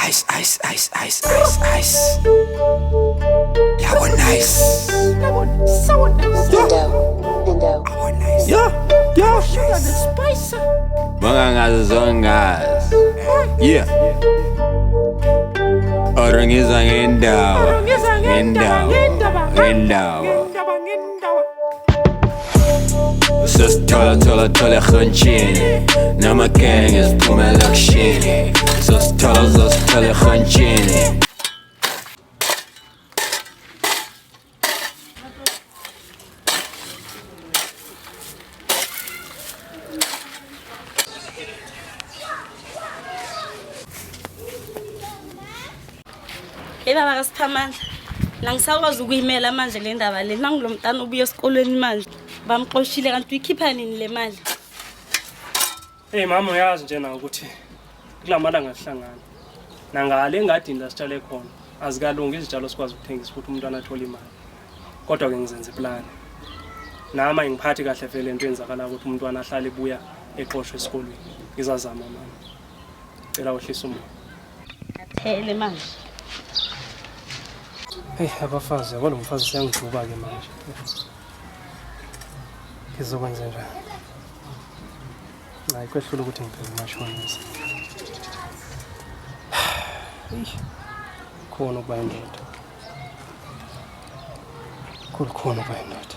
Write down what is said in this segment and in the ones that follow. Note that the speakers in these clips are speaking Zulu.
Ice. Labo nice. So nice. Lindo. Yeah. Sugar the spice. Mga ngazongas. Yeah. Orangiza ngendawa. Sesithola khantshini namagenge siphume elokishini sesithola khantshini. Baba kaSiphamandla la ngisakwazi ukuyimela manje le ndaba le nangulo mntana ubuye esikolweni manje bamxoshile kanti uyikhipha nini le mali? Hey mama uyazi nje na ukuthi kulamalanga sihlangana nangale engadini la sitshale khona azikalungi izitshalo sikwazi ukuthengisa ukuthi umntwana athole imali kodwa ke ngizenza iplan nama ngiphathi kahle vele into enzakala ukuthi umntwana ahlale ebuya exoshwe esikolweni ngizazama mama cela wehlisa umoya Phele manje hey abafazi yabo lo mfazi siyangiduba ke manje ngizokwenza njani hayi kwehlula ukuthi ngiphele mashonisa khona ukuba indoda khona ukuba indoda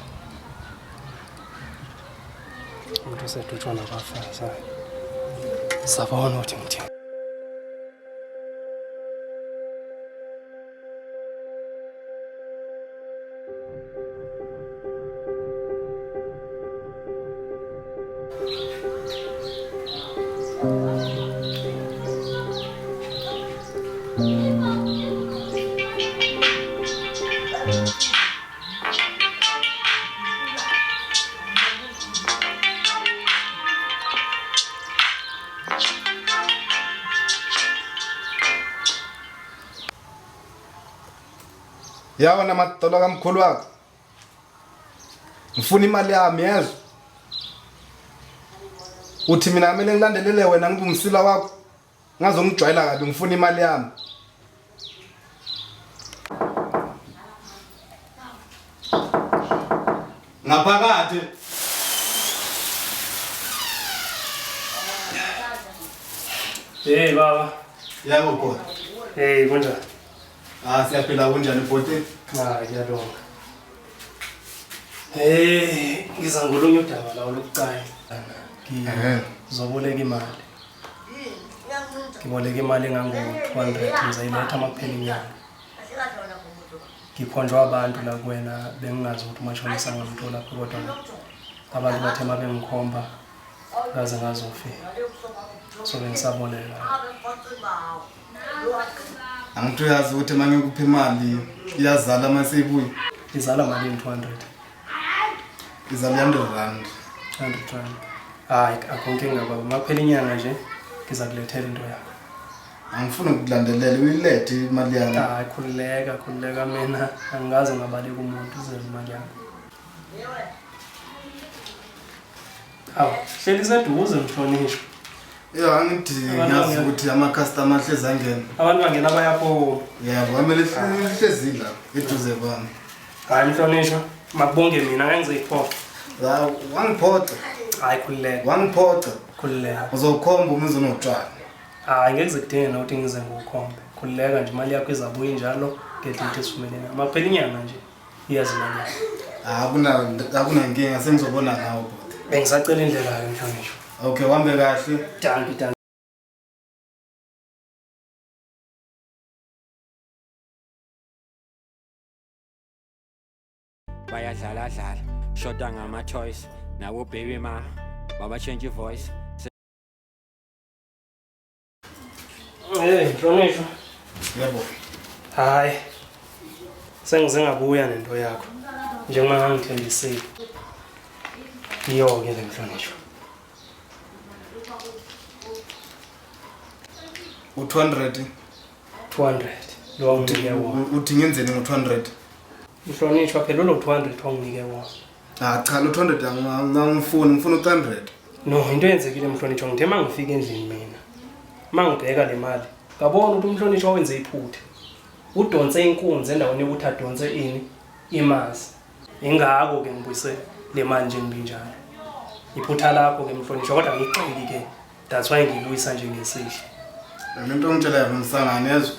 umuntu usedutshwa nabafazi hayi sabona ukuthi ngithini. Yawona madolo kamkhulu wakho. Ngifuna imali yami yezo. Uthi mina kumele ngilandelele wena ngibumsila wakho. Ngazongijwayela kabi ngifuna imali yami. Ngaphakathi. Hey baba. Yabo khona. Hey kunjani? Siyaphila kunjani bhote? Ngiyabonga. Hey ngiza ngolunye udaba la lokuqala. Ngizoboleka imali. Ngiboleka imali engango-200 ngizayiletha amakuphela inyanga. Ngikhonjwa abantu la kuwena bengingazi ukuthi umashonisa ngamthola lapho kodwa abantu bathe uma bengikhomba ngaze ngazofika. So bengisaboleka. Angithi uyazi ukuthi manje ngikuphi imali iyazala mase ibuye. Izala malini 200? Izala 100 rand. 100 rand. Hayi akonkinga baba makuphela inyanga nje ngizakulethela into yakho. Angifuni ukulandelela uyilethe imali yami. Hayi khulileka mina angaze ngabaleka umuntu uzenza imali yakho. Awu hleli seduze mhlonishwa. Yeah, angithi ngiyazi ukuthi ama customer hlezi angena. Abantu bangena bayapho. Yebo, amele hlezi la eduze bami. Hayi mhlonishwa, makubonge mina ngeke ngiziphoqa. La wangiphotha. Hayi khulileka. Wangiphotha. Khulileka. Uzokhomba uma uzonotshwana. Hayi ngeke ngizidinge ukuthi ngize ngokukhombe. Khulileka nje imali yakho izabuya njalo ngezinto esivumelene. Maphela inyanga nje iyazi imali. Akuna inkinga sengizobona ngawo bhuti. Bengisacela indlela yayo mhlonishwa. Okay, wambe kahle. Danki. Bayadlala shoda ngama toys nawo baby ma baba change your voice. Hey mhlonishwa. Yebo. Hayi sengize ngabuya nento yakho njengoba ngithembisile. Iyo-ke le mhlonishwa. U200. 200 lo nginike wona. Uthi ngenzeni ngo200? Mhlonishwa phela lo 200 onginike wona. Cha lo 200 angangifuni ngifuna u300. No into yenzekile mhlonishwa ngithe mangifika endlini mina. Mangibheka le mali ngabona ukuthi umhlonishwa wenze iphutha udonse inkunzi endaweni yokuthi adonse ini imazi ingako ke ngibuyise le mali nje ngibinjalo iphutha lakho ke mhlonishwa kodwa ngixeki ke that's why ngibuyisa nje ngesihle lento ngitshela ngomsangane yezo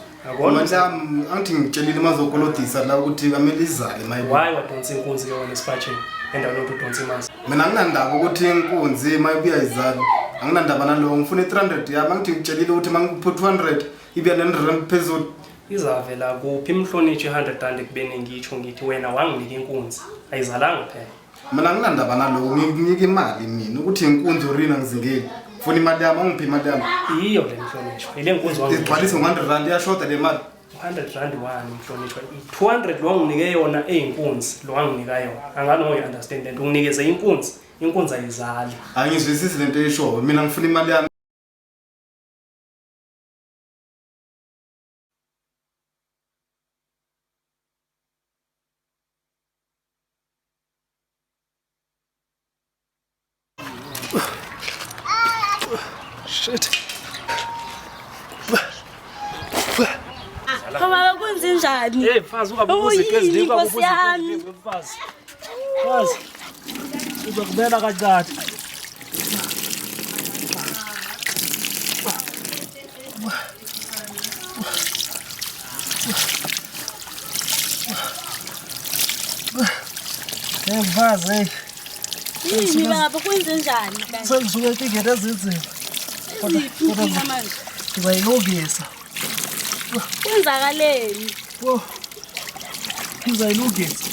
manje angithi ngitshelile mazokolodisa la ukuthi kamele izale mayibi why wadonsa inkunzi ke wona esiphatsheni endaweni yokuthi udonse imazi mina anginandaba ukuthi inkunzi mayibuya izala anginandaba naloko ngifuna 300 yami angithi ngitshelile ukuthi mangiphu 200 ibuya ne100 phezulu izavela kuphi imhlonitshi 100 rand kubene ngitsho ngithi wena wanginika inkunzi ayizalanga phela mina anginandaba naloko nginika imali mina ukuthi inkunzi urina ngizingeli ufuna imali yami angiphi imali yami iyo le mhlonishwa ile nkunzi wanginika igcwalise 100 rand iyashoda le mali 100 rand wani mhlonishwa 200 lo wanginike yona eyinkunzi lo wanginika yona angani ngoyi understand and unginikeze inkunzi ayizali angizwisisi lento eyishoyo mina ngifuna imali yami shit Baba kwenze njani? hey mfazi ungabubuza igezi ndika kubuza mfazi mfazi uzokubela kancane hey mfazi Yini baba kwenze njani kanti? sengisuke tingene ezinzima Kodwa manje ngizayilungisa kwenzakaleni? ngizayilungisa